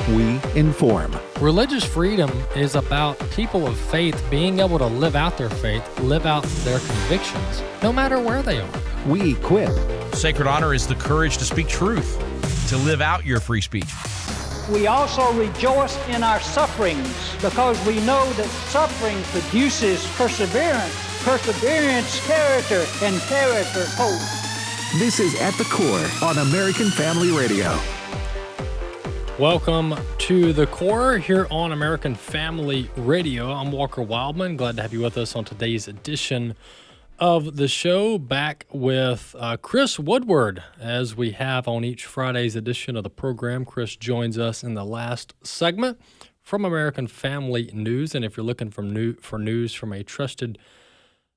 we inform. Religious freedom is about people of faith being able to live out their faith, live out their convictions, no matter where they are. We equip. Sacred honor is the courage to speak truth, to live out your free speech. We also rejoice in our sufferings because we know that suffering produces perseverance, perseverance, character, and character, hope. This is At the Core on American Family Radio. Welcome to The Core here on American Family Radio. I'm Walker Wildmon. Glad to have you with us on today's edition of the show. Back with Chris Woodward, as we have on each Friday's edition of the program. Chris joins us in the last segment from American Family News. And if you're looking for news from a trusted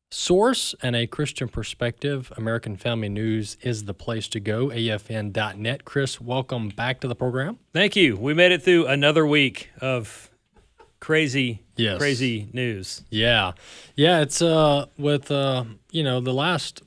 source and a Christian perspective, American Family News is the place to go, afn.net. Chris, welcome back to the program. Thank you. We made it through another week of crazy news. Yeah. It's with the last,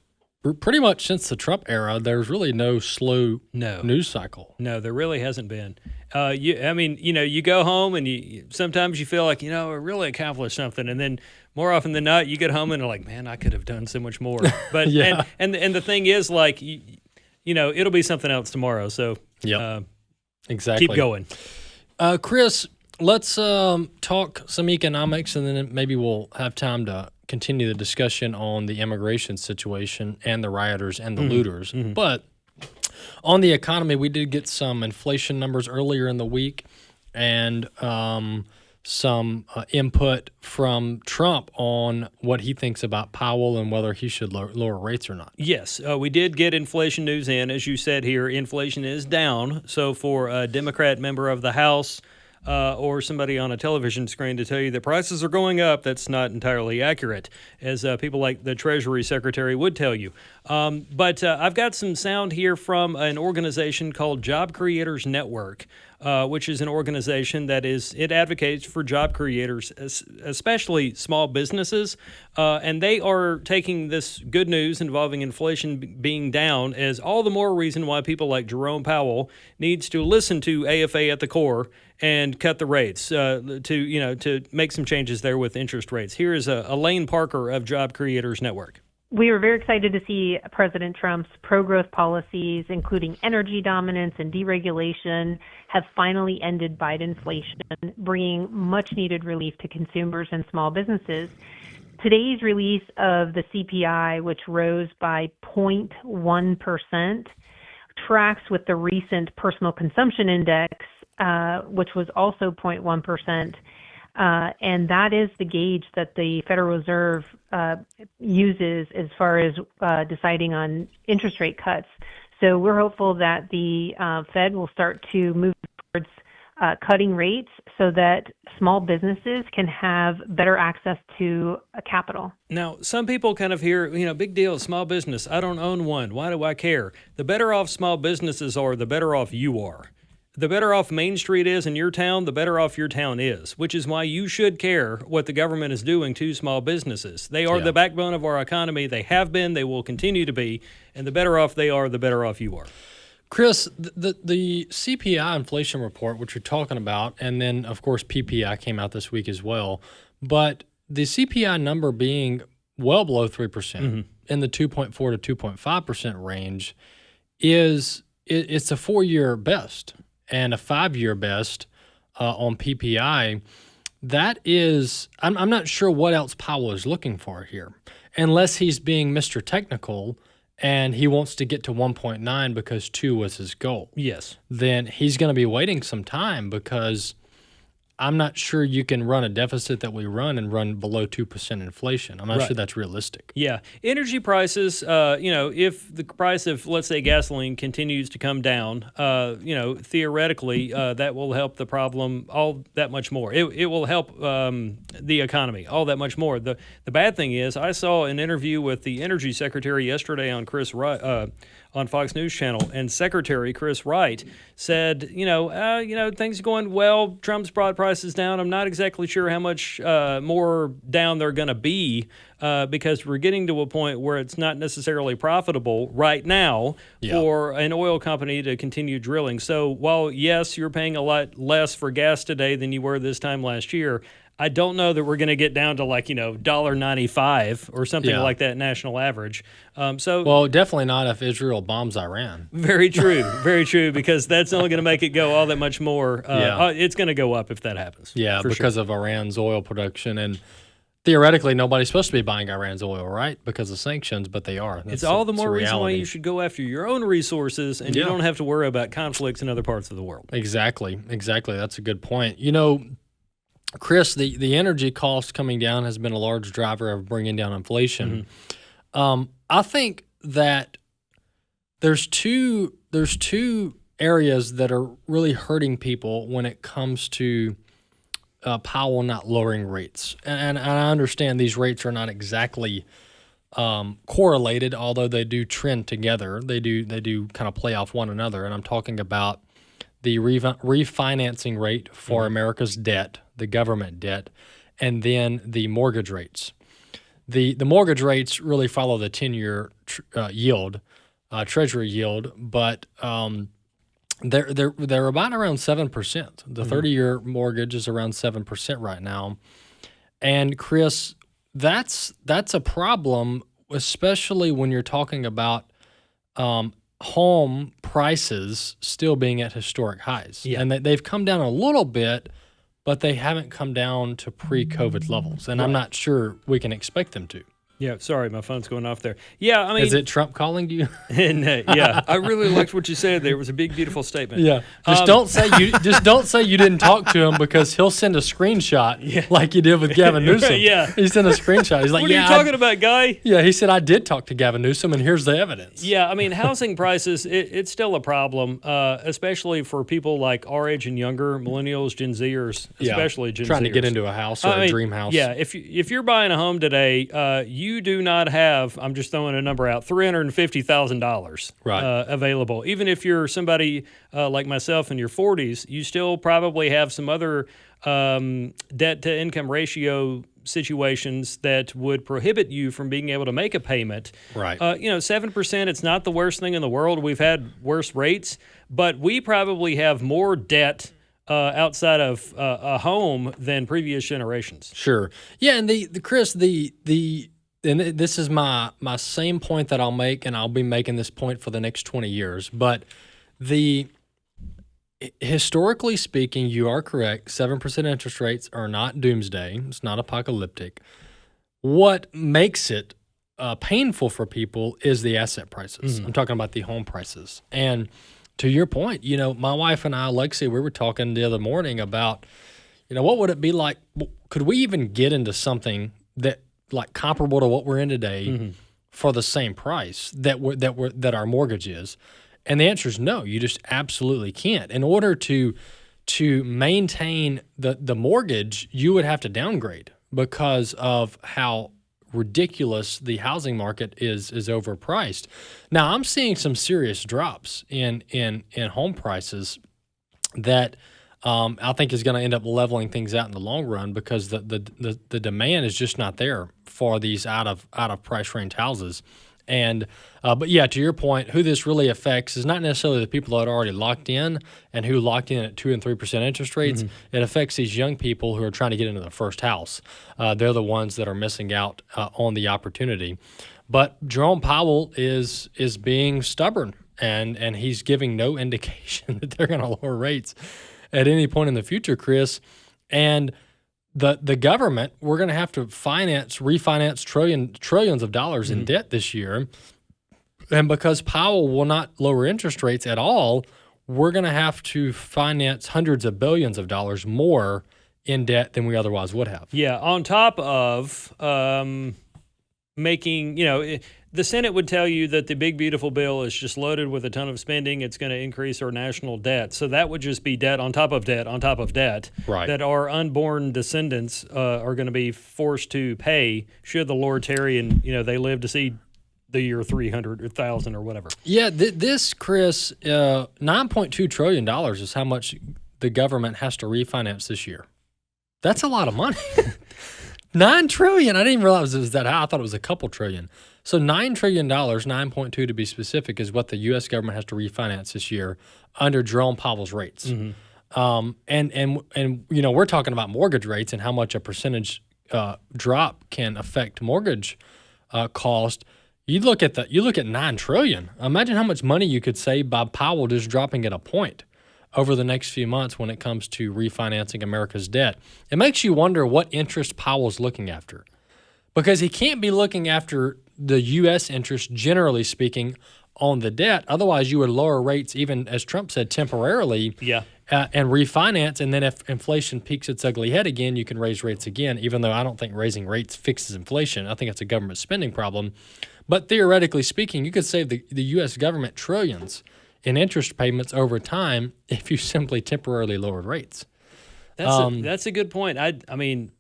pretty much since the Trump era, there's really no slow news cycle. No, there really hasn't been. You go home and sometimes you feel like, we really accomplished something, and then more often than not, you get home and are like, man, I could have done so much more. But yeah. and the thing is, like, it'll be something else tomorrow. So exactly, keep going. Chris, let's talk some economics, and then maybe we'll have time to continue the discussion on the immigration situation and the rioters and the looters. Mm-hmm. But on the economy, we did get some inflation numbers earlier in the week, and some input from Trump on what he thinks about Powell and whether he should lower rates or not. Yes, we did get inflation news in. As you said here, inflation is down. So for a Democrat member of the House or somebody on a television screen to tell you that prices are going up, that's not entirely accurate, as people like the Treasury Secretary would tell you. But I've got some sound here from an organization called Job Creators Network, which is an organization that it advocates for job creators, especially small businesses. And they are taking this good news involving inflation being down as all the more reason why people like Jerome Powell needs to listen to AFA at the core and cut the rates to make some changes there with interest rates. Here is Elaine Parker of Job Creators Network. We were very excited to see President Trump's pro-growth policies, including energy dominance and deregulation, have finally ended Bidenflation, bringing much-needed relief to consumers and small businesses. Today's release of the CPI, which rose by 0.1%, tracks with the recent personal consumption index, which was also 0.1%. And that is the gauge that the Federal Reserve uses as far as deciding on interest rate cuts. So we're hopeful that the Fed will start to move towards cutting rates so that small businesses can have better access to capital. Now, some people kind of hear, big deal, small business. I don't own one. Why do I care? The better off small businesses are, the better off you are. The better off Main Street is in your town, the better off your town is, which is why you should care what the government is doing to small businesses. They are the backbone of our economy. They have been, they will continue to be, and the better off they are, the better off you are. Chris, the CPI inflation report, which you're talking about, and then, of course, PPI came out this week as well, but the CPI number being well below 3%, in the 2.4 to 2.5% range, it's a 4-year best. And a 5-year best on PPI, that is, I'm not sure what else Powell is looking for here, unless he's being Mr. Technical and he wants to get to 1.9 because 2 was his goal. Yes. Then he's going to be waiting some time, because I'm not sure you can run a deficit that we run and run below 2% inflation. I'm not sure that's realistic. Yeah. Energy prices, if the price of, let's say, gasoline continues to come down, theoretically, that will help the problem all that much more. It will help the economy all that much more. The bad thing is, I saw an interview with the Energy Secretary yesterday on on Fox News Channel, and Secretary Chris Wright said, things are going well. Trump's brought prices down. I'm not exactly sure how much more down they're going to be because we're getting to a point where it's not necessarily profitable right now for an oil company to continue drilling. So while, yes, you're paying a lot less for gas today than you were this time last year, I don't know that we're going to get down to like, $1.95 or something like that national average. Well, definitely not if Israel bombs Iran. Very true. Very true, because that's only going to make it go all that much more. It's going to go up if that happens. Yeah, because of Iran's oil production. And theoretically, nobody's supposed to be buying Iran's oil, right? Because of sanctions, but they are. It's all the more reason why you should go after your own resources and you don't have to worry about conflicts in other parts of the world. Exactly. That's a good point. Chris, the energy cost coming down has been a large driver of bringing down inflation. I think that there's two areas that are really hurting people when it comes to Powell not lowering rates, and I understand these rates are not exactly correlated, although they do trend together. They do kind of play off one another, and I'm talking about the refinancing rate for America's debt, the government debt, and then the mortgage rates. The mortgage rates really follow the 10-year yield, Treasury yield, but they're about around 7%. The 30-year mortgage is around 7% right now, and Chris, that's a problem, especially when you're talking about home prices still being at historic highs. And they've come down a little bit, but they haven't come down to pre-COVID levels. And I'm not sure we can expect them to. Yeah, sorry, my phone's going off there. Yeah, I mean, is it Trump calling you? And I really liked what you said there. It was a big, beautiful statement. Yeah, don't say you didn't talk to him, because he'll send a screenshot like you did with Gavin Newsom. He sent a screenshot. He's like, "What are you talking about, guy?" Yeah, he said, "I did talk to Gavin Newsom, and here's the evidence." Yeah, I mean, housing prices, it's still a problem, especially for people like our age and younger, millennials, Gen Zers, especially Gen Zers. Trying to get into a house or a dream house. Yeah, if you're buying a home today, you do not have, I'm just throwing a number out, $350,000 available. Even if you're somebody like myself in your 40s, you still probably have some other debt-to-income ratio situations that would prohibit you from being able to make a payment. 7%, it's not the worst thing in the world. We've had worse rates, but we probably have more debt outside of a home than previous generations. Sure. Yeah, and Chris, and this is my same point that I'll make, and I'll be making this point for the next 20 years. But historically speaking, you are correct. 7% interest rates are not doomsday. It's not apocalyptic. What makes it painful for people is the asset prices. I'm talking about the home prices. And to your point, my wife and I, Lexi, we were talking the other morning about, what would it be like? Could we even get into something that like comparable to what we're in today for the same price that our mortgage is? And the answer is no. You just absolutely can't. In order to maintain the mortgage, you would have to downgrade because of how ridiculous the housing market is overpriced. Now, I'm seeing some serious drops in home prices that I think is going to end up leveling things out in the long run, because the demand is just not there for these out of price range houses. And but yeah, to your point, who this really affects is not necessarily the people that are already locked in and who locked in at 2 and 3% interest rates. It affects these young people who are trying to get into their first house. They're the ones that are missing out on the opportunity. But Jerome Powell is being stubborn, and he's giving no indication that they're going to lower rates at any point in the future, Chris. And the government, we're going to have to refinance trillions of dollars in debt this year. And because Powell will not lower interest rates at all, we're going to have to finance hundreds of billions of dollars more in debt than we otherwise would have. Yeah, on top of making, the Senate would tell you that the big, beautiful bill is just loaded with a ton of spending. It's going to increase our national debt. So that would just be debt on top of debt on top of debt that our unborn descendants are going to be forced to pay should the Lord tarry and, they live to see the year 300 or 1,000 or whatever. Yeah, this, Chris, $9.2 trillion is how much the government has to refinance this year. That's a lot of money. $9 trillion. I didn't even realize it was that high. I thought it was a couple trillion. So $9 trillion, 9.2 to be specific, is what the U.S. government has to refinance this year under Jerome Powell's rates. And we're talking about mortgage rates and how much a percentage drop can affect mortgage cost. You look at $9 trillion. Imagine how much money you could save by Powell just dropping it a point over the next few months when it comes to refinancing America's debt. It makes you wonder what interest Powell's looking after, because he can't be looking after the U.S. interest, generally speaking, on the debt. Otherwise, you would lower rates, even as Trump said, temporarily, and refinance. And then if inflation peaks its ugly head again, you can raise rates again, even though I don't think raising rates fixes inflation. I think it's a government spending problem. But theoretically speaking, you could save the U.S. government trillions in interest payments over time if you simply temporarily lowered rates. That's a good point. I mean,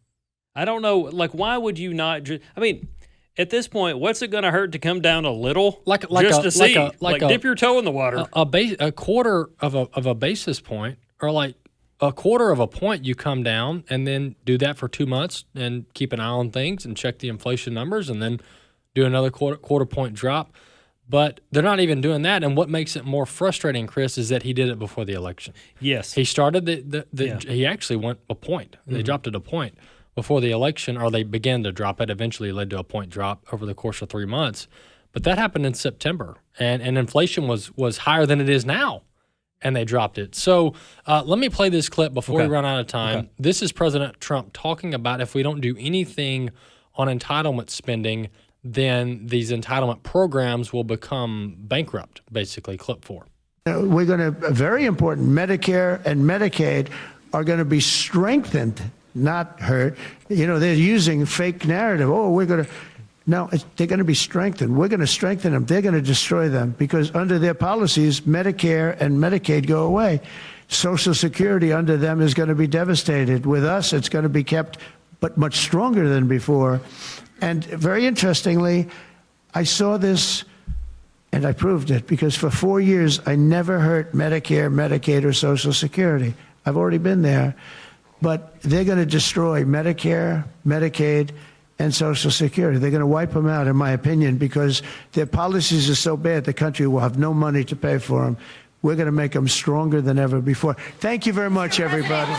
I don't know. Like, why would you not? At this point, what's it going to hurt to come down a little, dip your toe in the water? A quarter of a basis point, or like a quarter of a point, you come down and then do that for 2 months and keep an eye on things and check the inflation numbers, and then do another quarter point drop. But they're not even doing that. And what makes it more frustrating, Chris, is that he did it before the election. Yes. He started he actually went a point. They dropped it a point before the election, or they began to drop it. Eventually led to a point drop over the course of 3 months. But that happened in September. And inflation was higher than it is now. And they dropped it. So let me play this clip before we run out of time. Okay. This is President Trump talking about if we don't do anything on entitlement spending, then these entitlement programs will become bankrupt, basically. Clip 4. We're going to, very important, Medicare and Medicaid are going to be strengthened, not hurt. They're using fake narrative. No, they're going to be strengthened. We're going to strengthen them. They're going to destroy them, because under their policies, Medicare and Medicaid go away. Social Security under them is going to be devastated. With us, it's going to be kept, but much stronger than before. And very interestingly, I saw this and I proved it, because for 4 years, I never hurt Medicare, Medicaid, or Social Security. I've already been there. But they're going to destroy Medicare, Medicaid, and Social Security. They're going to wipe them out, in my opinion, because their policies are so bad, the country will have no money to pay for them. We're going to make them stronger than ever before. Thank you very much, everybody.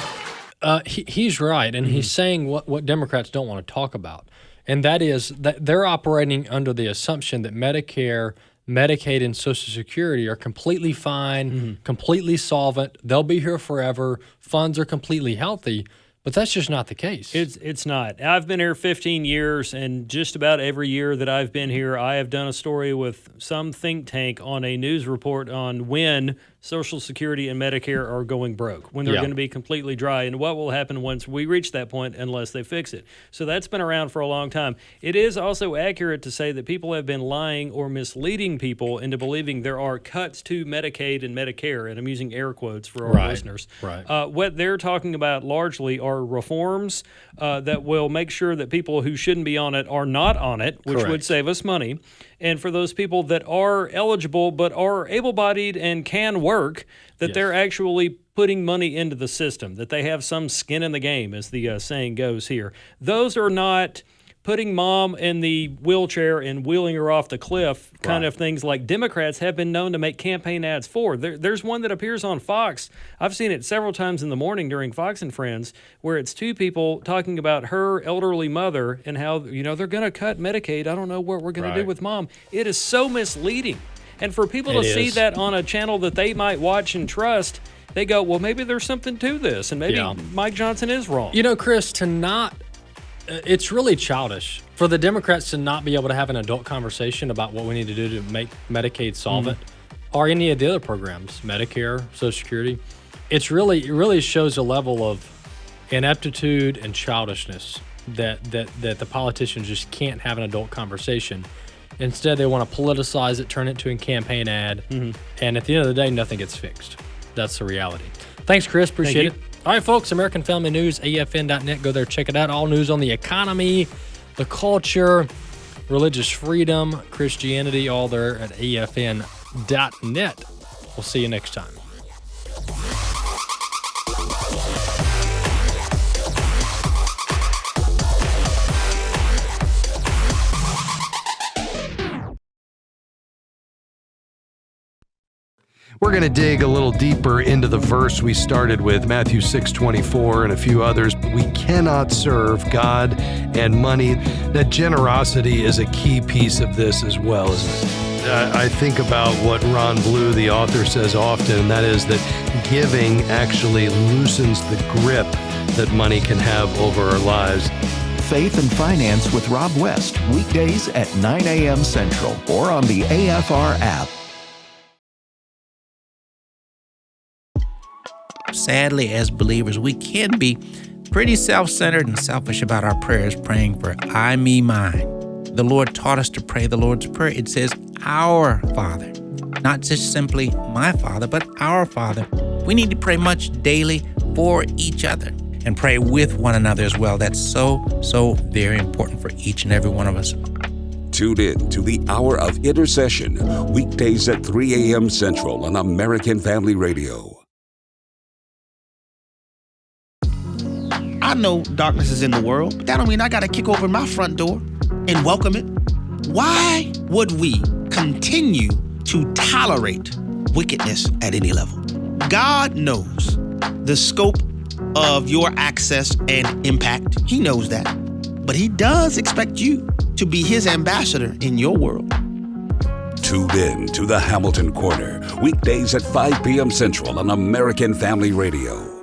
He's right, and he's saying what Democrats don't want to talk about. And that is that they're operating under the assumption that Medicare, Medicaid, and Social Security are completely fine, completely solvent. They'll be here forever. Funds are completely healthy. But that's just not the case. It's not. I've been here 15 years, and just about every year that I've been here, I have done a story with some think tank on a news report on when Social Security and Medicare are going broke, when they're going to be completely dry, and what will happen once we reach that point unless they fix it. So that's been around for a long time. It is also accurate to say that people have been lying or misleading people into believing there are cuts to Medicaid and Medicare, and I'm using air quotes for our listeners. Right. What they're talking about largely are reforms that will make sure that people who shouldn't be on it are not on it, which would save us money. And for those people that are eligible but are able-bodied and can work, that they're actually putting money into the system, that they have some skin in the game, as the saying goes here. Those are not putting mom in the wheelchair and wheeling her off the cliff kind of things like Democrats have been known to make campaign ads for. There's one that appears on Fox. I've seen it several times in the morning during Fox and Friends, where it's two people talking about her elderly mother and how, they're going to cut Medicaid. I don't know what we're going to do with mom. It is so misleading. And for people to see that on a channel that they might watch and trust, they go, well, maybe there's something to this, and maybe Mike Johnson is wrong. Chris, it's really childish for the Democrats to not be able to have an adult conversation about what we need to do to make Medicaid solvent or any of the other programs, Medicare, Social Security. It really shows a level of ineptitude and childishness that the politicians just can't have an adult conversation. Instead, they want to politicize it, turn it into a campaign ad, and at the end of the day, nothing gets fixed. That's the reality. Thanks, Chris. Appreciate it. All right, folks, American Family News, AFN.net. Go there, check it out. All news on the economy, the culture, religious freedom, Christianity, all there at AFN.net. We'll see you next time. We're going to dig a little deeper into the verse we started with, Matthew 6:24 and a few others. We cannot serve God and money. That generosity is a key piece of this as well, isn't it? I think about what Ron Blue, the author, says often, and that is that giving actually loosens the grip that money can have over our lives. Faith and Finance with Rob West, weekdays at 9 a.m. Central or on the AFR app. Sadly, as believers, we can be pretty self-centered and selfish about our prayers, praying for I, me, mine. The Lord taught us to pray the Lord's Prayer. It says, our Father, not just simply my Father, but our Father. We need to pray much daily for each other and pray with one another as well. That's so very important for each and every one of us. Tune in to the Hour of Intercession, weekdays at 3 a.m. Central on American Family Radio. I know darkness is in the world, but that don't mean I got to kick open my front door and welcome it. Why would we continue to tolerate wickedness at any level? God knows the scope of your access and impact. He knows that. But he does expect you to be his ambassador in your world. Tune in to the Hamilton Corner, weekdays at 5 p.m. Central on American Family Radio.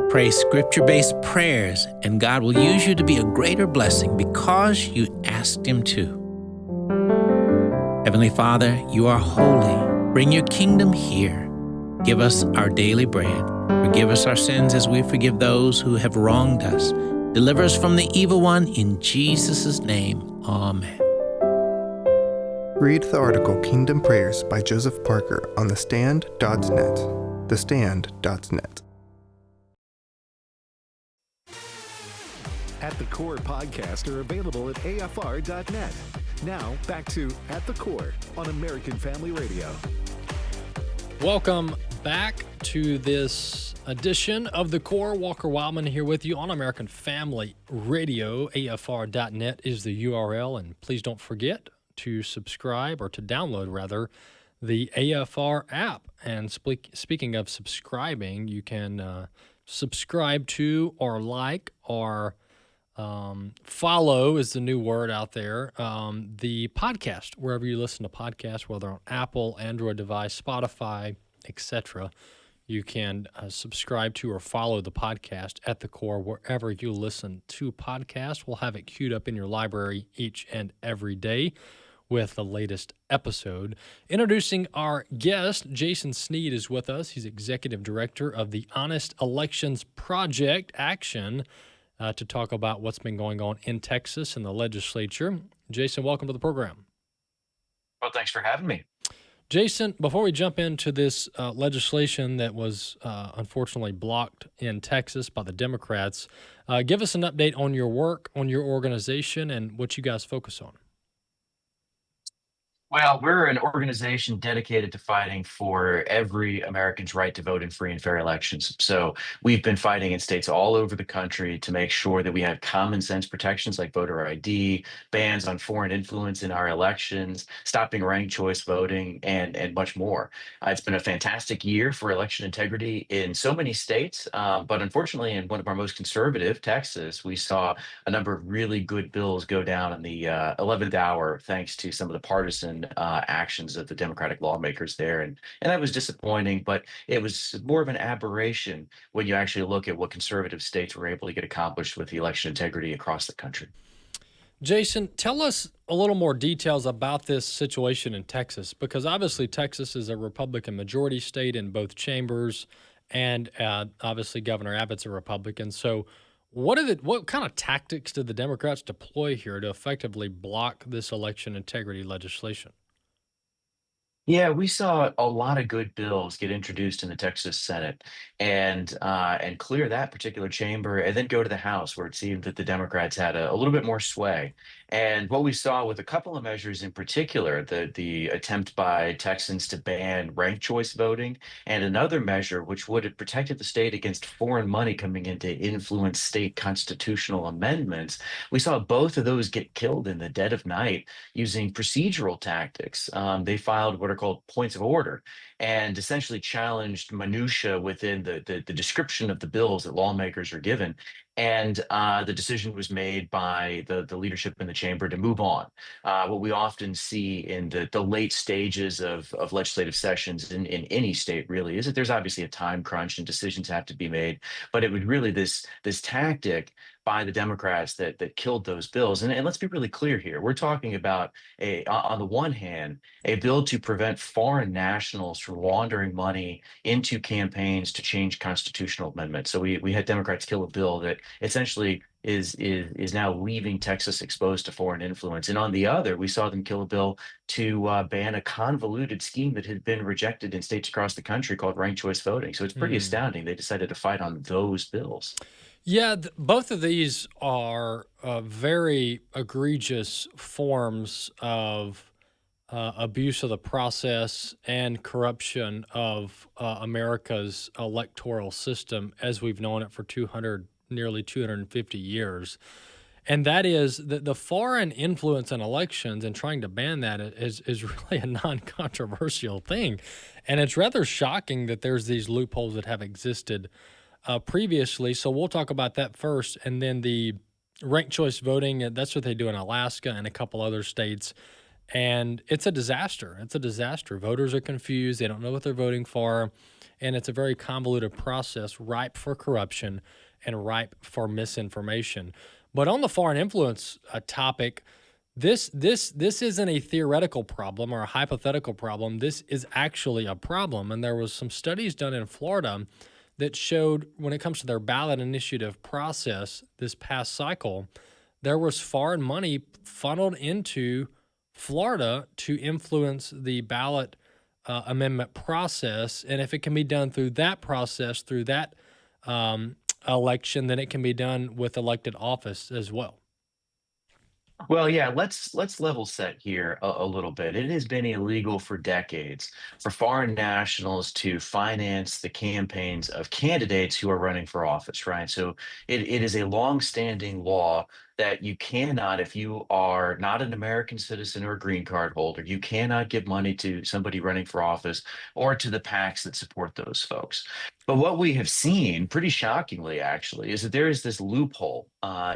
Pray scripture-based prayers, and God will use you to be a greater blessing because you asked him to. Heavenly Father, you are holy. Bring your kingdom here. Give us our daily bread. Forgive us our sins as we forgive those who have wronged us. Deliver us from the evil one in Jesus' name. Amen. Read the article Kingdom Prayers by Joseph Parker on thestand.net. Thestand.net. At the Core podcasts are available at afr.net. Now, back to At the Core on American Family Radio. Welcome back to this edition of The Core. Walker Wildmon here with you on American Family Radio. afr.net is the URL, and please don't forget to subscribe, or to download, rather, the AFR app. And speaking of subscribing, you can subscribe to or like or follow is the new word out there. The podcast, wherever you listen to podcasts, whether on Apple, Android device, Spotify, etc., you can subscribe to or follow the podcast At the Core wherever you listen to podcasts. We'll have it queued up in your library each and every day with the latest episode. Introducing our guest, Jason Sneed is with us. He's Executive Director of the Honest Elections Project Action, to talk about what's been going on in Texas and the legislature. Jason, welcome to the program. Well, thanks for having me. Jason, before we jump into this legislation that was unfortunately blocked in Texas by the Democrats, give us an update on your work, on your organization, and what you guys focus on. Well, we're an organization dedicated to fighting for every American's right to vote in free and fair elections. So we've been fighting in states all over the country to make sure that we have common sense protections like voter ID, bans on foreign influence in our elections, stopping ranked choice voting, and much more. It's been a fantastic year for election integrity in so many states, but unfortunately in one of our most conservative, Texas, we saw a number of really good bills go down in the 11th hour thanks to some of the partisan actions of the Democratic lawmakers there. And that was disappointing, but it was more of an aberration when you actually look at what conservative states were able to get accomplished with the election integrity across the country. Jason, tell us a little more details about this situation in Texas, because obviously Texas is a Republican majority state in both chambers, and obviously Governor Abbott's a Republican. So what kind of tactics did the Democrats deploy here to effectively block this election integrity legislation? Yeah, we saw a lot of good bills get introduced in the Texas Senate and clear that particular chamber, and then go to the House, where it seemed that the Democrats had a little bit more sway. And what we saw with a couple of measures in particular, the attempt by Texans to ban ranked choice voting, and another measure which would have protected the state against foreign money coming in to influence state constitutional amendments, we saw both of those get killed in the dead of night using procedural tactics. They filed what are called points of order and essentially challenged minutia within the description of the bills that lawmakers are given. And the decision was made by the leadership in the chamber to move on. What we often see in the late stages of legislative sessions in any state really is that there's obviously a time crunch and decisions have to be made. But it would really this tactic by the Democrats that killed those bills. And let's be really clear here. We're talking about on the one hand, a bill to prevent foreign nationals from laundering money into campaigns to change constitutional amendments. So we had Democrats kill a bill that essentially is now leaving Texas exposed to foreign influence. And on the other, we saw them kill a bill to ban a convoluted scheme that had been rejected in states across the country called ranked choice voting. So it's pretty astounding. They decided to fight on those bills. Yeah, both of these are very egregious forms of abuse of the process and corruption of America's electoral system as we've known it for nearly 250 years. And that is the foreign influence in elections, and trying to ban that is really a non-controversial thing. And it's rather shocking that there's these loopholes that have existed previously. So we'll talk about that first. And then the ranked choice voting, that's what they do in Alaska and a couple other states. And it's a disaster. It's a disaster. Voters are confused. They don't know what they're voting for. And it's a very convoluted process, ripe for corruption and ripe for misinformation. But on the foreign influence topic, this isn't a theoretical problem or a hypothetical problem. This is actually a problem. And there was some studies done in Florida that showed when it comes to their ballot initiative process this past cycle, there was foreign money funneled into Florida to influence the ballot amendment process. And if it can be done through that process, through that election, then it can be done with elected office as well. Well, yeah, let's level set here a little bit. It has been illegal for decades for foreign nationals to finance the campaigns of candidates who are running for office, right? So it is a longstanding law that you cannot, if you are not an American citizen or a green card holder, you cannot give money to somebody running for office or to the PACs that support those folks. But what we have seen, pretty shockingly actually, is that there is this loophole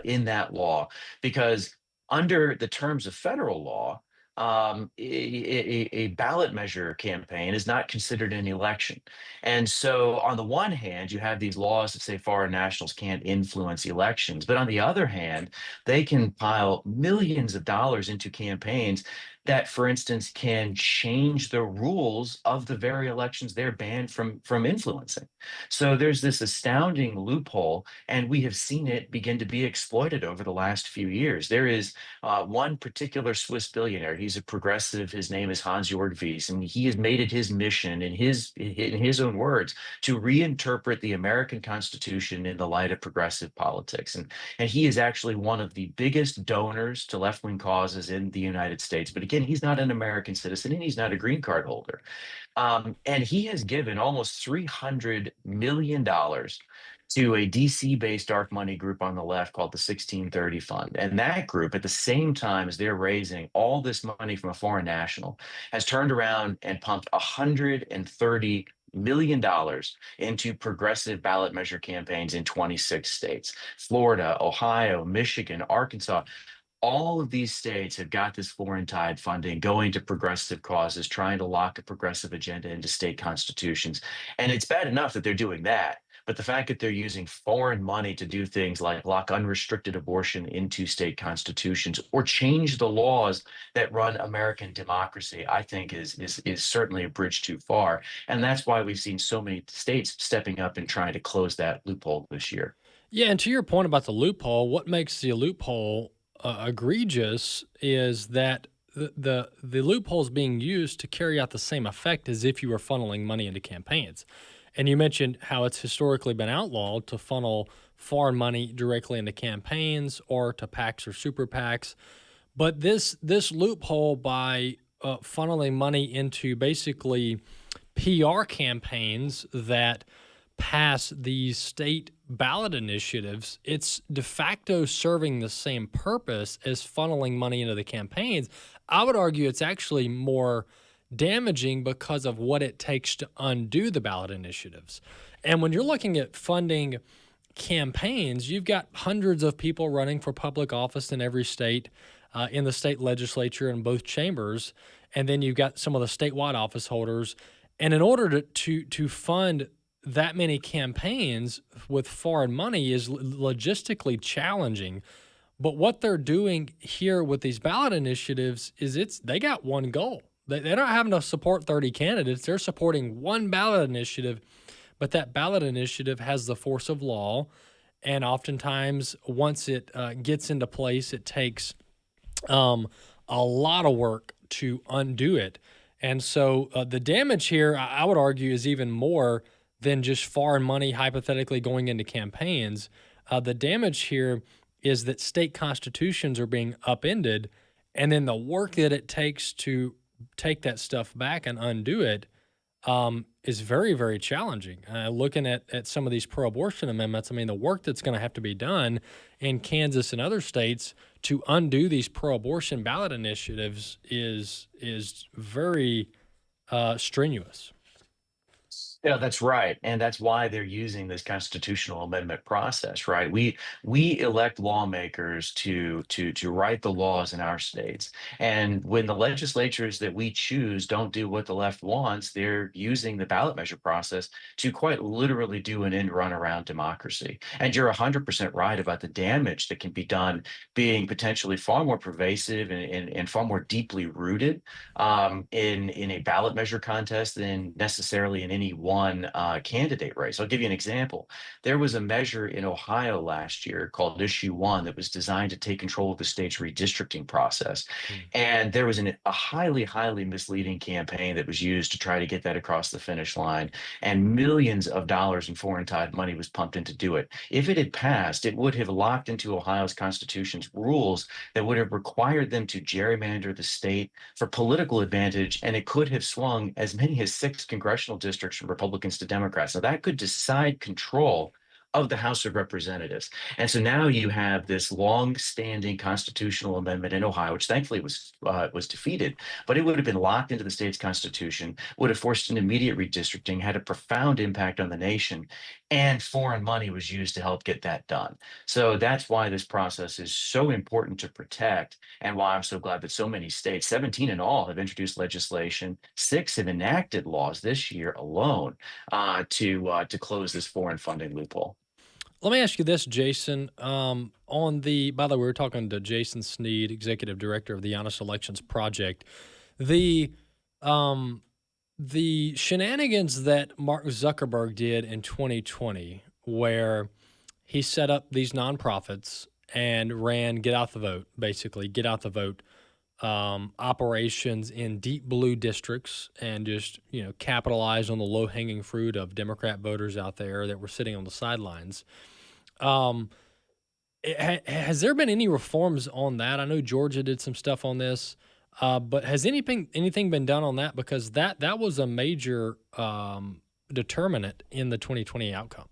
in that law because under the terms of federal law, a ballot measure campaign is not considered an election. And so, on the one hand, you have these laws that say foreign nationals can't influence elections. But on the other hand, they can pile millions of dollars into campaigns that, for instance, can change the rules of the very elections they're banned from influencing. So there's this astounding loophole, and we have seen it begin to be exploited over the last few years. There is one particular Swiss billionaire. He's a progressive. His name is Hans-Jörg Wyss, and he has made it his mission, in his own words, to reinterpret the American Constitution in the light of progressive politics. And he is actually one of the biggest donors to left-wing causes in the United States. But again, he's not an American citizen, and he's not a green card holder. And he has given almost $300 million to a DC-based dark money group on the left called the 1630 Fund. And that group, at the same time as they're raising all this money from a foreign national, has turned around and pumped $130 million into progressive ballot measure campaigns in 26 states. Florida, Ohio, Michigan, Arkansas. All of these states have got this foreign tide funding going to progressive causes, trying to lock a progressive agenda into state constitutions. And it's bad enough that they're doing that. But the fact that they're using foreign money to do things like lock unrestricted abortion into state constitutions or change the laws that run American democracy, I think is certainly a bridge too far. And that's why we've seen so many states stepping up and trying to close that loophole this year. Yeah, and to your point about the loophole, what makes the loophole egregious is that the loophole is being used to carry out the same effect as if you were funneling money into campaigns. And you mentioned how it's historically been outlawed to funnel foreign money directly into campaigns or to PACs or super PACs. But this loophole by funneling money into basically PR campaigns that pass these state ballot initiatives, it's de facto serving the same purpose as funneling money into the campaigns. I would argue it's actually more damaging because of what it takes to undo the ballot initiatives. And when you're looking at funding campaigns, you've got hundreds of people running for public office in every state, in the state legislature in both chambers, and then you've got some of the statewide office holders. And in order to fund that many campaigns with foreign money is logistically challenging. But what they're doing here with these ballot initiatives is they got one goal. They're not having to support 30 candidates. They're supporting one ballot initiative, but that ballot initiative has the force of law. And oftentimes, once it gets into place, it takes a lot of work to undo it. And so the damage here, I would argue, is even more than just foreign money hypothetically going into campaigns. The damage here is that state constitutions are being upended, and then the work that it takes to take that stuff back and undo it is very, very challenging. Looking at some of these pro-abortion amendments, I mean, the work that's going to have to be done in Kansas and other states to undo these pro-abortion ballot initiatives is very strenuous. Yeah, that's right, and that's why they're using this constitutional amendment process, right? We elect lawmakers to write the laws in our states, and when the legislatures that we choose don't do what the left wants, they're using the ballot measure process to quite literally do an end run around democracy. And you're 100% right about the damage that can be done being potentially far more pervasive and far more deeply rooted in a ballot measure contest than necessarily in any one candidate race. I'll give you an example. There was a measure in Ohio last year called Issue 1 that was designed to take control of the state's redistricting process. And there was a highly, highly misleading campaign that was used to try to get that across the finish line. And millions of dollars in foreign tied money was pumped in to do it. If it had passed, it would have locked into Ohio's constitution's rules that would have required them to gerrymander the state for political advantage, and it could have swung as many as 6 congressional districts from Republicans to Democrats. Now, that could decide control of the House of Representatives. And so now you have this long-standing constitutional amendment in Ohio, which thankfully was defeated, but it would have been locked into the state's constitution, would have forced an immediate redistricting, had a profound impact on the nation, and foreign money was used to help get that done. So that's why this process is so important to protect, and why I'm so glad that so many states, 17 in all, have introduced legislation. 6 have enacted laws this year alone to close this foreign funding loophole. Let me ask you this, Jason. By the way, we were talking to Jason Sneed, Executive Director of the Honest Elections Project. The shenanigans that Mark Zuckerberg did in 2020, where he set up these nonprofits and ran get out the vote operations in deep blue districts, and just capitalized on the low hanging fruit of Democrat voters out there that were sitting on the sidelines. Has there been any reforms on that? I know Georgia did some stuff on this, but has anything been done on that? Because that was a major determinant in the 2020 outcome.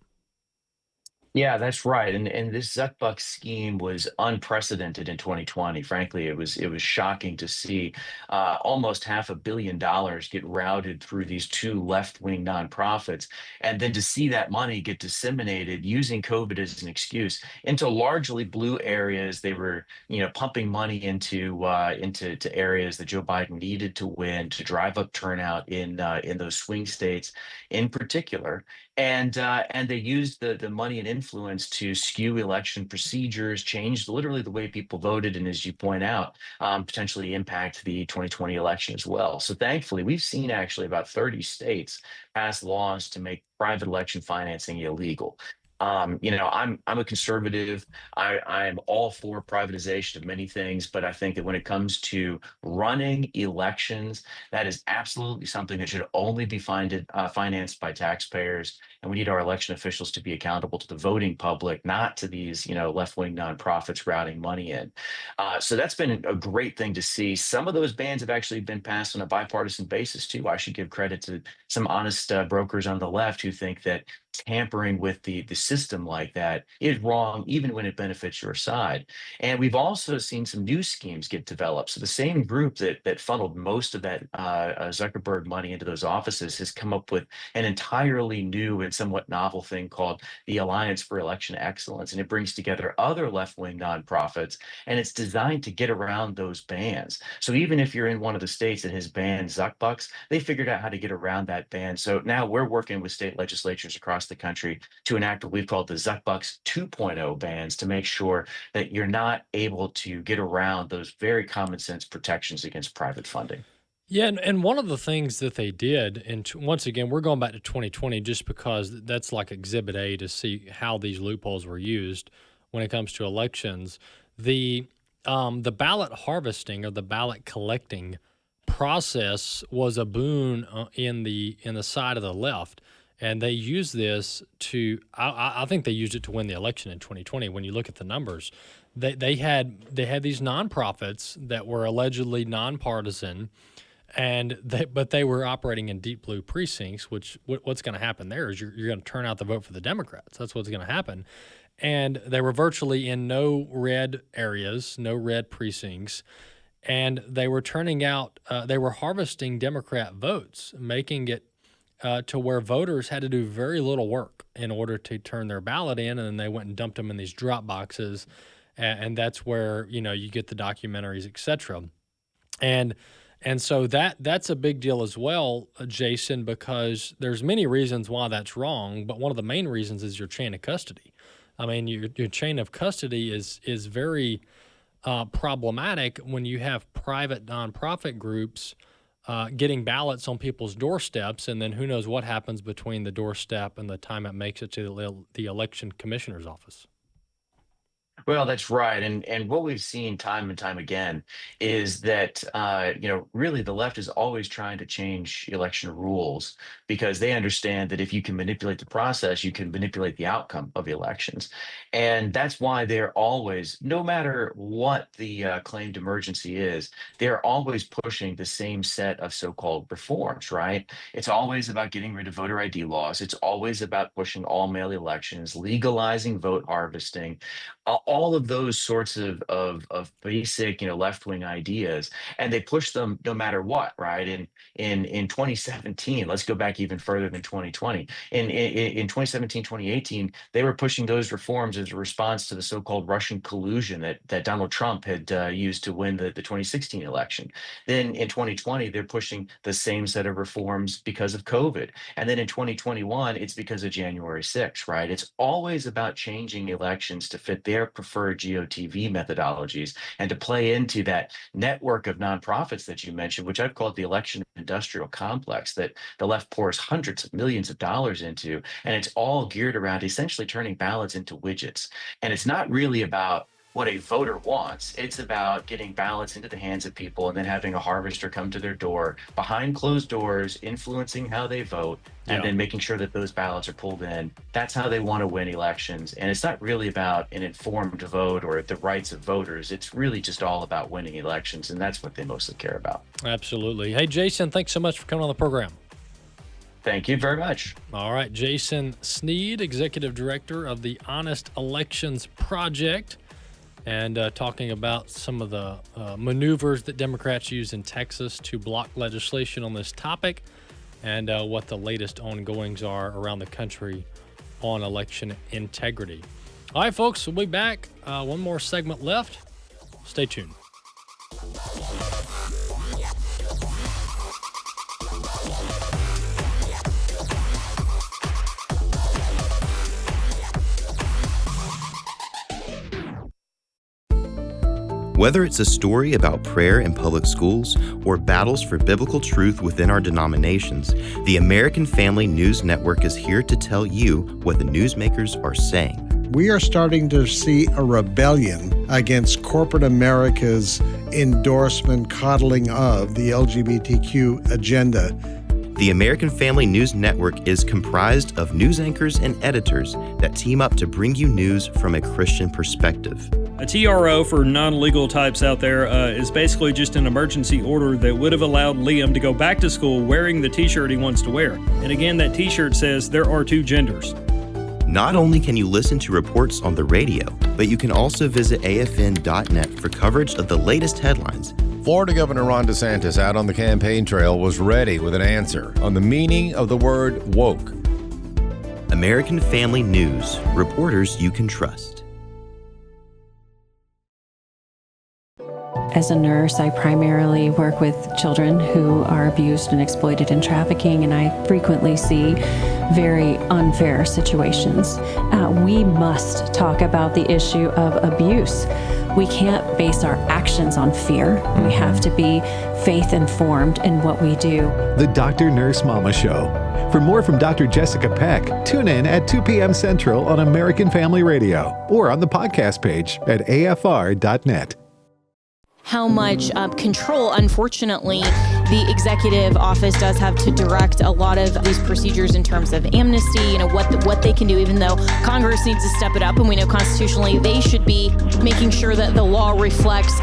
Yeah, that's right. And this Zuckbuck scheme was unprecedented in 2020. Frankly, it was shocking to see almost $500 million get routed through these 2 left-wing nonprofits, and then to see that money get disseminated using COVID as an excuse into largely blue areas. They were, pumping money into areas that Joe Biden needed to win, to drive up turnout in those swing states in particular. And they used the money and influence to skew election procedures, changed literally the way people voted, and as you point out, potentially impact the 2020 election as well. So thankfully, we've seen actually about 30 states pass laws to make private election financing illegal. I'm a conservative. I'm all for privatization of many things, but I think that when it comes to running elections, that is absolutely something that should only be financed by taxpayers. And we need our election officials to be accountable to the voting public, not to these, left-wing nonprofits routing money in. So that's been a great thing to see. Some of those bans have actually been passed on a bipartisan basis too. I should give credit to some honest brokers on the left who think that tampering with the system like that is wrong, even when it benefits your side. And we've also seen some new schemes get developed. So the same group that funneled most of that Zuckerberg money into those offices has come up with an entirely new and somewhat novel thing called the Alliance for Election Excellence. And it brings together other left-wing nonprofits, and it's designed to get around those bans. So even if you're in one of the states that has banned Zuckbucks, they figured out how to get around that ban. So now we're working with state legislatures across the country to enact what we've called the Zuckbucks 2.0 bans to make sure that you're not able to get around those very common sense protections against private funding. Yeah, and one of the things that they did, and once again, we're going back to 2020 just because that's like Exhibit A to see how these loopholes were used when it comes to elections. The ballot harvesting or the ballot collecting process was a boon in the side of the left, and they used this to. I think they used it to win the election in 2020. When you look at the numbers, they had these nonprofits that were allegedly nonpartisan. But they were operating in deep blue precincts, which what's going to happen there is you're going to turn out the vote for the Democrats. That's what's going to happen. And they were virtually in no red areas, no red precincts. And they were turning out, they were harvesting Democrat votes, making it to where voters had to do very little work in order to turn their ballot in. And then they went and dumped them in these drop boxes. And that's where, you get the documentaries, et cetera. And so that's a big deal as well, Jason, because there's many reasons why that's wrong, but one of the main reasons is your chain of custody. I mean, your chain of custody is very problematic when you have private nonprofit groups getting ballots on people's doorsteps, and then who knows what happens between the doorstep and the time it makes it to the election commissioner's office. Well, that's right. And what we've seen time and time again is that, really the left is always trying to change election rules because they understand that if you can manipulate the process, you can manipulate the outcome of elections. And that's why they're always, no matter what the claimed emergency is, they're always pushing the same set of so-called reforms, right? It's always about getting rid of voter ID laws. It's always about pushing all mail elections, legalizing vote harvesting, all of those sorts of basic, left-wing ideas, and they push them no matter what, right? In 2017, let's go back even further than 2020. In 2017, 2018, they were pushing those reforms as a response to the so-called Russian collusion that Donald Trump had used to win the 2016 election. Then in 2020, they're pushing the same set of reforms because of COVID. And then in 2021, it's because of January 6th, right? It's always about changing elections to fit their preferred GOTV methodologies and to play into that network of nonprofits that you mentioned, which I've called the election industrial complex that the left pours hundreds of millions of dollars into. And it's all geared around essentially turning ballots into widgets. And it's not really about what a voter wants. It's about getting ballots into the hands of people and then having a harvester come to their door behind closed doors, influencing how they vote, and then making sure that those ballots are pulled in. That's how they want to win elections. And it's not really about an informed vote or the rights of voters. It's really just all about winning elections. And that's what they mostly care about. Absolutely. Hey, Jason, thanks so much for coming on the program. Thank you very much. All right. Jason Sneed, Executive Director of the Honest Elections Project, and talking about some of the maneuvers that Democrats use in Texas to block legislation on this topic, and what the latest ongoings are around the country on election integrity. All right, folks, we'll be back. One more segment left. Stay tuned. Whether it's a story about prayer in public schools or battles for biblical truth within our denominations, the American Family News Network is here to tell you what the newsmakers are saying. We are starting to see a rebellion against corporate America's endorsement, coddling of the LGBTQ agenda. The American Family News Network is comprised of news anchors and editors that team up to bring you news from a Christian perspective. A TRO, for non-legal types out there, is basically just an emergency order that would have allowed Liam to go back to school wearing the t-shirt he wants to wear. And again, that t-shirt says there are two genders. Not only can you listen to reports on the radio, but you can also visit afn.net for coverage of the latest headlines. Florida Governor Ron DeSantis, out on the campaign trail, was ready with an answer on the meaning of the word woke. American Family News, reporters you can trust. As a nurse, I primarily work with children who are abused and exploited in trafficking, and I frequently see very unfair situations. We must talk about the issue of abuse. We can't base our actions on fear. We have to be faith-informed in what we do. The Dr. Nurse Mama Show. For more from Dr. Jessica Peck, tune in at 2 p.m. Central on American Family Radio or on the podcast page at afr.net. How much control, unfortunately, the executive office does have to direct a lot of these procedures in terms of amnesty, what they can do, even though Congress needs to step it up. And we know constitutionally they should be making sure that the law reflects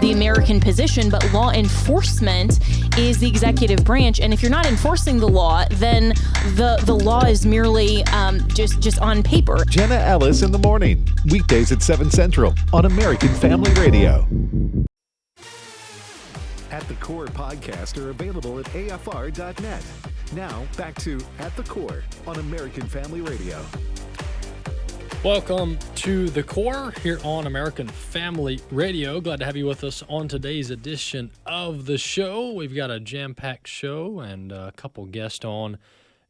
the American position. But law enforcement is the executive branch. And if you're not enforcing the law, then the law is merely just on paper. Jenna Ellis in the morning, weekdays at 7 Central on American Family Radio. At the Core podcast are available at afr.net. Now, back to At the Core on American Family Radio. Welcome to The Core here on American Family Radio. Glad to have you with us on today's edition of the show. We've got a jam-packed show and a couple guests on,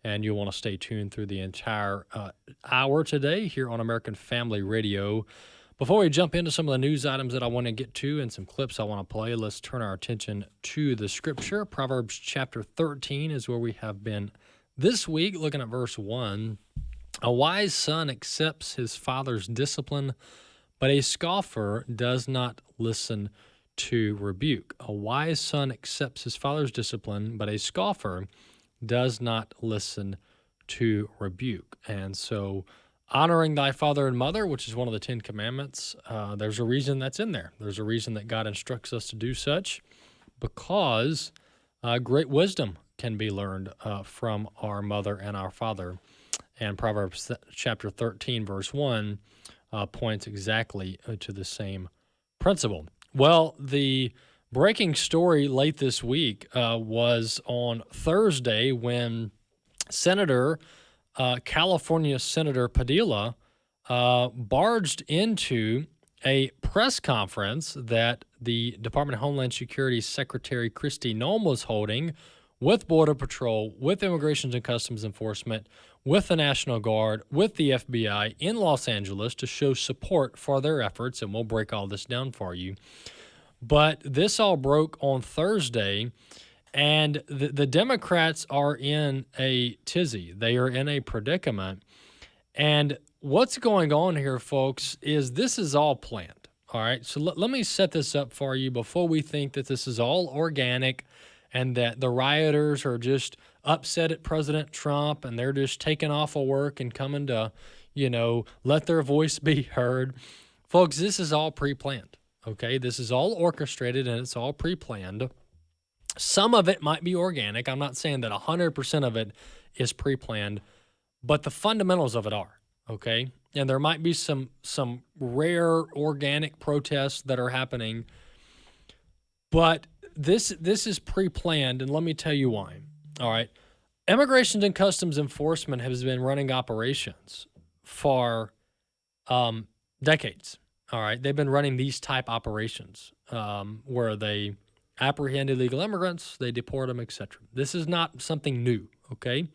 and you'll want to stay tuned through the entire hour today here on American Family Radio. Before we jump into some of the news items that I want to get to and some clips I want to play, let's turn our attention to the scripture. Proverbs chapter 13 is where we have been this week, looking at verse 1. A wise son accepts his father's discipline, but a scoffer does not listen to rebuke. A wise son accepts his father's discipline, but a scoffer does not listen to rebuke. And so honoring thy father and mother, which is one of the 10 Commandments, there's a reason that's in there. There's a reason that God instructs us to do such, because great wisdom can be learned from our mother and our father. And Proverbs chapter 13, verse 1, points exactly to the same principle. Well, the breaking story late this week was on Thursday when California Senator Padilla barged into a press conference that the Department of Homeland Security Secretary Kristi Noem was holding with Border Patrol, with Immigration and Customs Enforcement, with the National Guard, with the FBI in Los Angeles to show support for their efforts, and we'll break all this down for you. But this all broke on Thursday, and the Democrats are in a tizzy. They are in a predicament. And what's going on here, folks, is this is all planned. All right, so let me set this up for you before we think that this is all organic and that the rioters are just upset at President Trump and they're just taking off of work and coming to, let their voice be heard. Folks, this is all pre-planned, okay? This is all orchestrated and it's all pre-planned. Some of it might be organic. I'm not saying that 100% of it is pre-planned, but the fundamentals of it are, okay? And there might be some rare organic protests that are happening, but this is pre-planned, and let me tell you why. All right. Immigration and Customs Enforcement has been running operations for decades. All right. They've been running these type operations where they apprehend illegal immigrants, they deport them, etc. This is not something new, okay?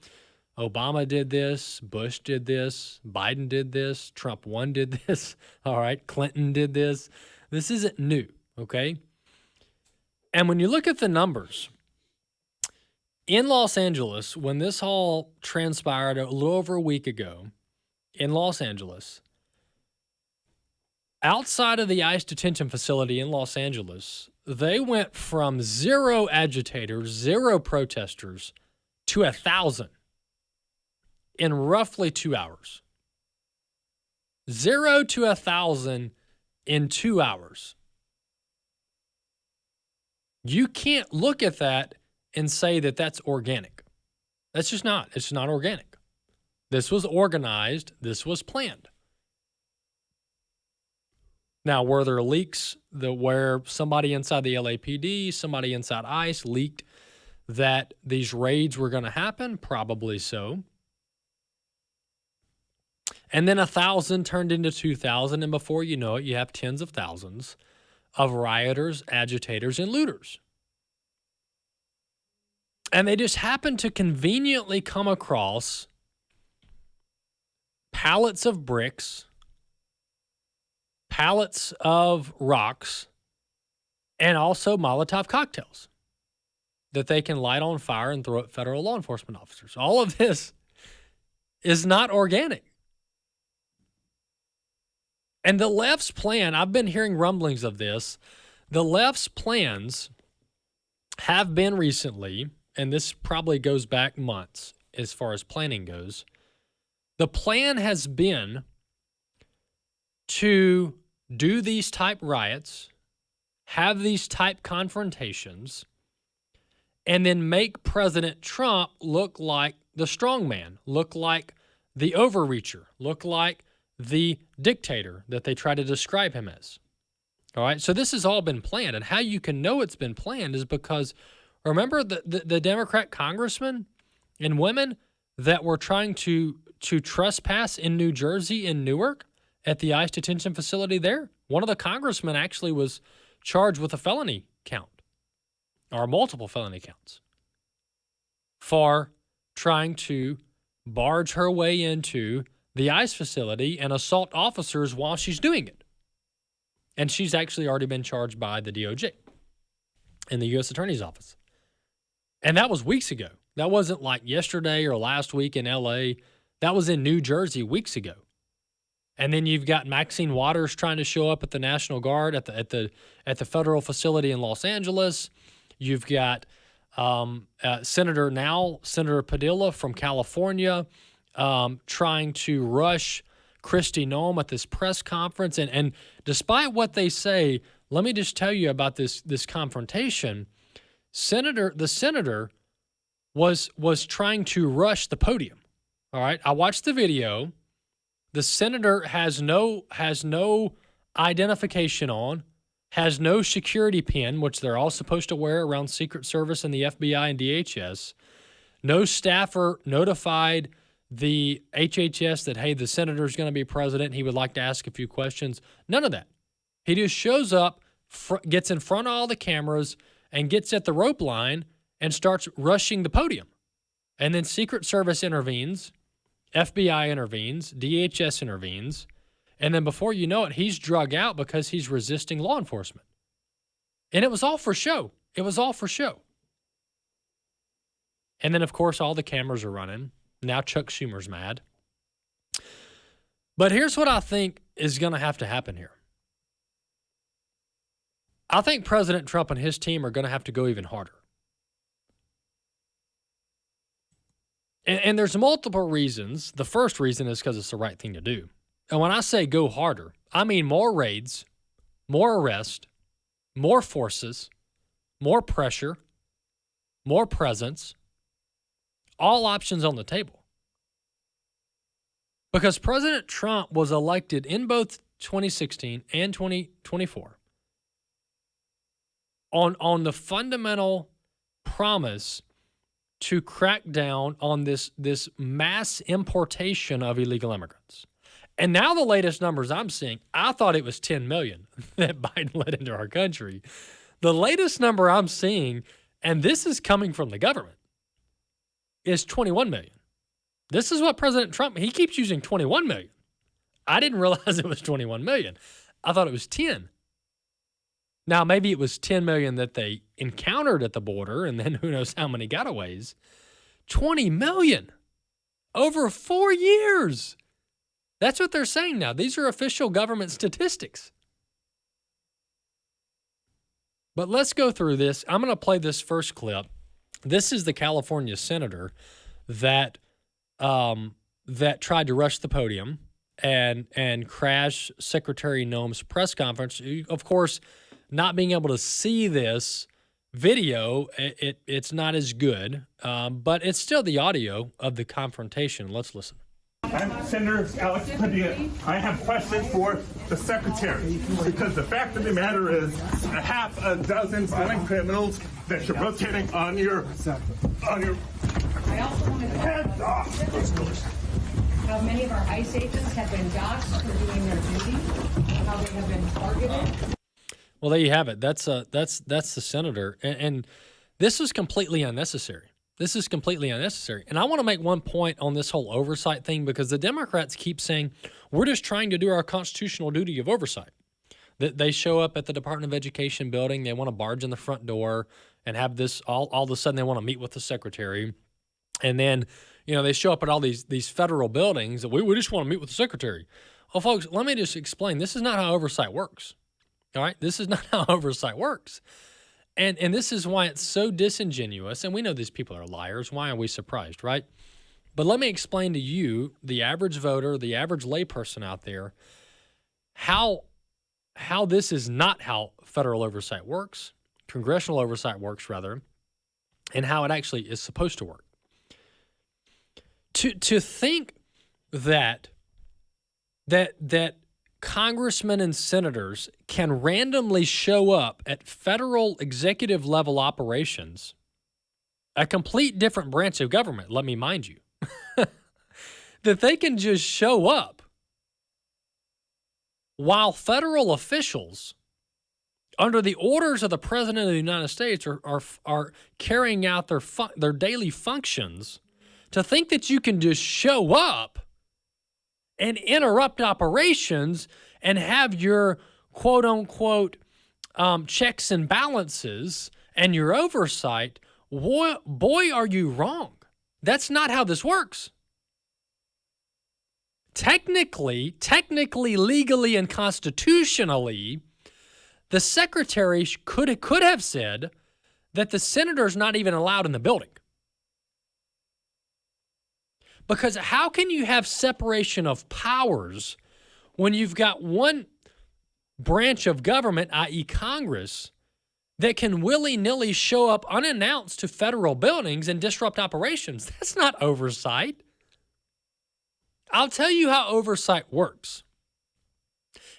Obama did this, Bush did this, Biden did this, Trump 1 did this, all right? Clinton did this. This isn't new, okay? And when you look at the numbers, in Los Angeles, when this all transpired a little over a week ago in Los Angeles, outside of the ICE detention facility in Los Angeles, they went from 0 agitators, 0 protesters, to 1,000 in roughly 2 hours. 0 to 1,000 in 2 hours. You can't look at that and say that that's organic. That's just not. It's not organic. This was organized. This was planned. Now, were there leaks where somebody inside the LAPD, somebody inside ICE leaked that these raids were going to happen? Probably so. And then 1,000 turned into 2,000, and before you know it, you have tens of thousands of rioters, agitators, and looters. And they just happened to conveniently come across pallets of bricks, pallets of rocks, and also Molotov cocktails that they can light on fire and throw at federal law enforcement officers. All of this is not organic. And the left's plan, I've been hearing rumblings of this, the left's plans have been recently, and this probably goes back months as far as planning goes, the plan has been to do these type riots, have these type confrontations, and then make President Trump look like the strongman, look like the overreacher, look like the dictator that they try to describe him as. All right, so this has all been planned, and how you can know it's been planned is because, remember the Democrat congressmen and women that were trying to trespass in New Jersey, in Newark, at the ICE detention facility there? One of the congressmen actually was charged with a felony count, or multiple felony counts, for trying to barge her way into the ICE facility and assault officers while she's doing it. And she's actually already been charged by the DOJ in the U.S. Attorney's Office. And that was weeks ago. That wasn't like yesterday or last week in L.A. That was in New Jersey weeks ago. And then you've got Maxine Waters trying to show up at the National Guard at the federal facility in Los Angeles. You've got Senator Padilla from California trying to rush Kristi Noem at this press conference. And despite what they say, let me just tell you about this confrontation. The senator was trying to rush the podium. All right, I watched the video. The senator has no identification on, has no security pin, which they're all supposed to wear around Secret Service and the FBI and DHS. No staffer notified the HHS that, hey, the senator's going to be president. He would like to ask a few questions. None of that. He just shows up, gets in front of all the cameras, and gets at the rope line and starts rushing the podium. And then Secret Service intervenes, FBI intervenes, DHS intervenes, and then before you know it, he's drug out because he's resisting law enforcement. And it was all for show. It was all for show. And then, of course, all the cameras are running. Now Chuck Schumer's mad. But here's what I think is going to have to happen here. I think President Trump and his team are going to have to go even harder. And there's multiple reasons. The first reason is because it's the right thing to do. And when I say go harder, I mean more raids, more arrests, more forces, more pressure, more presence, all options on the table. Because President Trump was elected in both 2016 and 2024 on the fundamental promise to crack down on this mass importation of illegal immigrants. And now the latest numbers I'm seeing, I thought it was 10 million that Biden let into our country. The latest number I'm seeing, and this is coming from the government, is 21 million. This is what President Trump, he keeps using 21 million. I didn't realize it was 21 million. I thought it was 10. Now, maybe it was 10 million that they encountered at the border, and then who knows how many gotaways. 20 million over 4 years. That's what they're saying now. These are official government statistics. But let's go through this. I'm going to play this first clip. This is the California senator that tried to rush the podium and crash Secretary Noem's press conference. Of course, not being able to see this video, it's not as good, but it's still the audio of the confrontation. Let's listen. I'm Senator Alex Padilla. I have questions for the Secretary because the fact of the matter is a half a dozen violent criminals that you're rotating on your I also wanted to heads off. How many of our ICE agents have been doxxed for doing their duty, how they have been targeted. Well, there you have it. That's the senator, and this is completely unnecessary. This is completely unnecessary. And I want to make one point on this whole oversight thing because the Democrats keep saying, we're just trying to do our constitutional duty of oversight. They show up at the Department of Education building. They want to barge in the front door and have this all of a sudden they want to meet with the secretary. And then, they show up at all these federal buildings that we just want to meet with the secretary. Well, folks, let me just explain. This is not how oversight works. All right? This is not how oversight works. And this is why it's so disingenuous. And we know these people are liars. Why are we surprised, right? But let me explain to you, the average voter, the average layperson out there, how this is not how federal oversight works, congressional oversight works, rather, and how it actually is supposed to work. To think that congressmen and senators can randomly show up at federal executive level operations, a complete different branch of government, let me mind you, that they can just show up while federal officials, under the orders of the President of the United States, are carrying out their daily functions, to think that you can just show up and interrupt operations and have your quote-unquote checks and balances and your oversight, boy, are you wrong. That's not how this works. Technically, legally, and constitutionally, the secretary could have said that the senator's not even allowed in the building. Because how can you have separation of powers when you've got one branch of government, i.e. Congress, that can willy-nilly show up unannounced to federal buildings and disrupt operations? That's not oversight. I'll tell you how oversight works.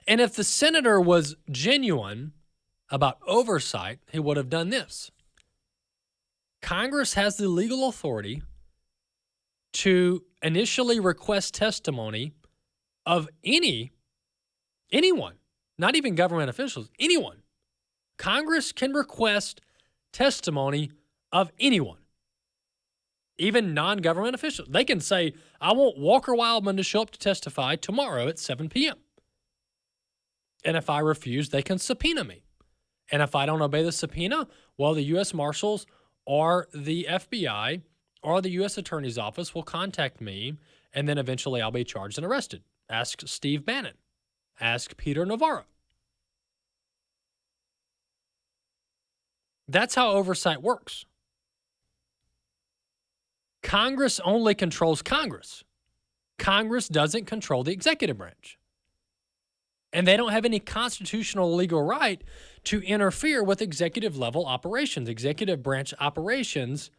And if the senator was genuine about oversight, he would have done this. Congress has the legal authority to initially request testimony of anyone, not even government officials, anyone. Congress can request testimony of anyone, even non-government officials. They can say, I want Walker Wildmon to show up to testify tomorrow at 7 p.m. And if I refuse, they can subpoena me. And if I don't obey the subpoena, well, the U.S. Marshals or the FBI or the U.S. Attorney's Office will contact me, and then eventually I'll be charged and arrested. Ask Steve Bannon. Ask Peter Navarro. That's how oversight works. Congress only controls Congress. Congress doesn't control the executive branch. And they don't have any constitutional legal right to interfere with executive level operations, executive branch operations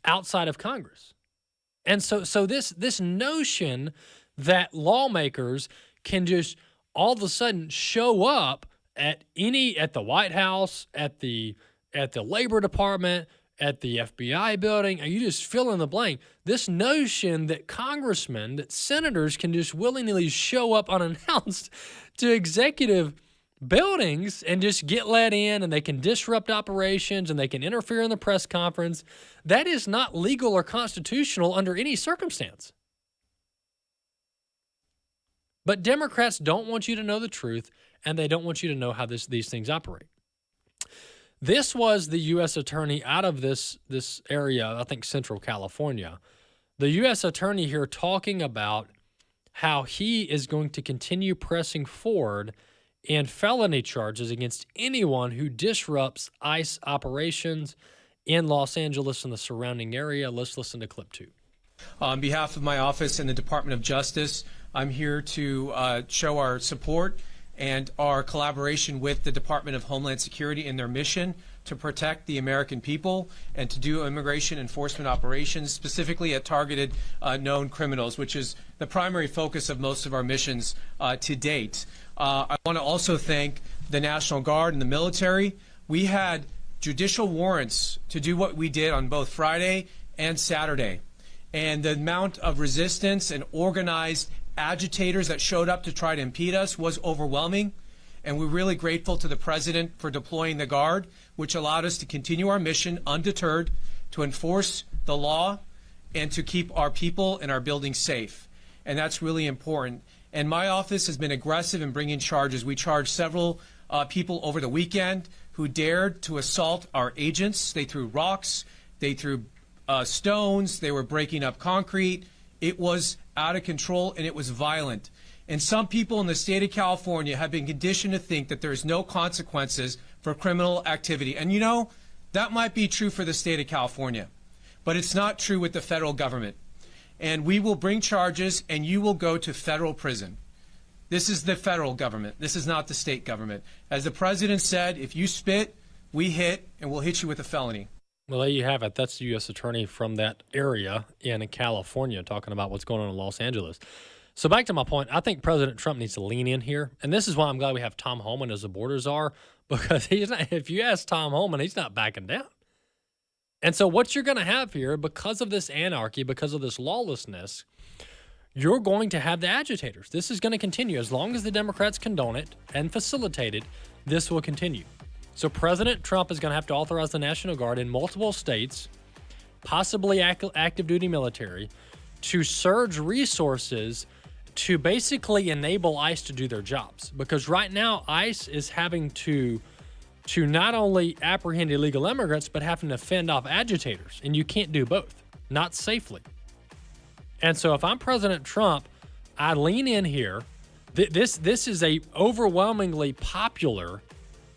outside of Congress. And so this notion that lawmakers can just all of a sudden show up at the White House, at the Labor Department, at the FBI building, and you just fill in the blank. This notion that congressmen, that senators can just willy-nilly show up unannounced to executive buildings and just get let in, and they can disrupt operations and they can interfere in the press conference, that is not legal or constitutional under any circumstance. But Democrats don't want you to know the truth, and they don't want you to know how these things operate. This was the U.S. attorney out of this area, I think Central California. The U.S. attorney here talking about how he is going to continue pressing forward in felony charges against anyone who disrupts ICE operations in Los Angeles and the surrounding area. Let's listen to clip 2. On behalf of my office and the Department of Justice, I'm here to show our support and our collaboration with the Department of Homeland Security in their mission to protect the American people and to do immigration enforcement operations, specifically at targeted known criminals, which is the primary focus of most of our missions to date. I want to also thank the National Guard and the military. We had judicial warrants to do what we did on both Friday and Saturday. And the amount of resistance and organized agitators that showed up to try to impede us was overwhelming. And we're really grateful to the President for deploying the Guard, which allowed us to continue our mission undeterred, to enforce the law and to keep our people and our buildings safe. And that's really important. And my office has been aggressive in bringing charges. We charged several people over the weekend who dared to assault our agents. They threw rocks, they threw stones, they were breaking up concrete. It was out of control and it was violent. And some people in the state of California have been conditioned to think that there's no consequences for criminal activity. And you know, that might be true for the state of California, but it's not true with the federal government. And we will bring charges and you will go to federal prison. This is the federal government. This is not the state government. As the President said, if you spit, we hit, and we'll hit you with a felony. Well, there you have it. That's the U.S. attorney from that area in California talking about what's going on in Los Angeles. So back to my point, I think President Trump needs to lean in here. And this is why I'm glad we have Tom Homan as the borders are, because he's not, if you ask Tom Homan, he's not backing down. And so what you're going to have here, because of this anarchy, because of this lawlessness, you're going to have the agitators. This is going to continue. As long as the Democrats condone it and facilitate it, this will continue. So President Trump is going to have to authorize the National Guard in multiple states, possibly active duty military, to surge resources to basically enable ICE to do their jobs. Because right now, ICE is having to not only apprehend illegal immigrants, but having to fend off agitators. And you can't do both, not safely. And so if I'm President Trump, I lean in here. This is a overwhelmingly popular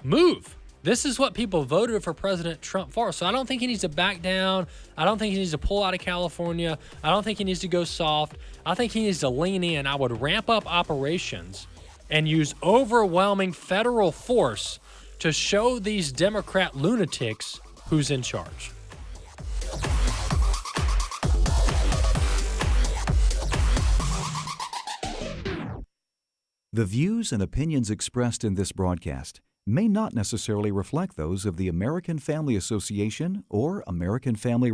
move. This is what people voted for President Trump for. So I don't think he needs to back down. I don't think he needs to pull out of California. I don't think he needs to go soft. I think he needs to lean in. I would ramp up operations and use overwhelming federal force to show these Democrat lunatics who's in charge. The views and opinions expressed in this broadcast may not necessarily reflect those of the American Family Association or American Family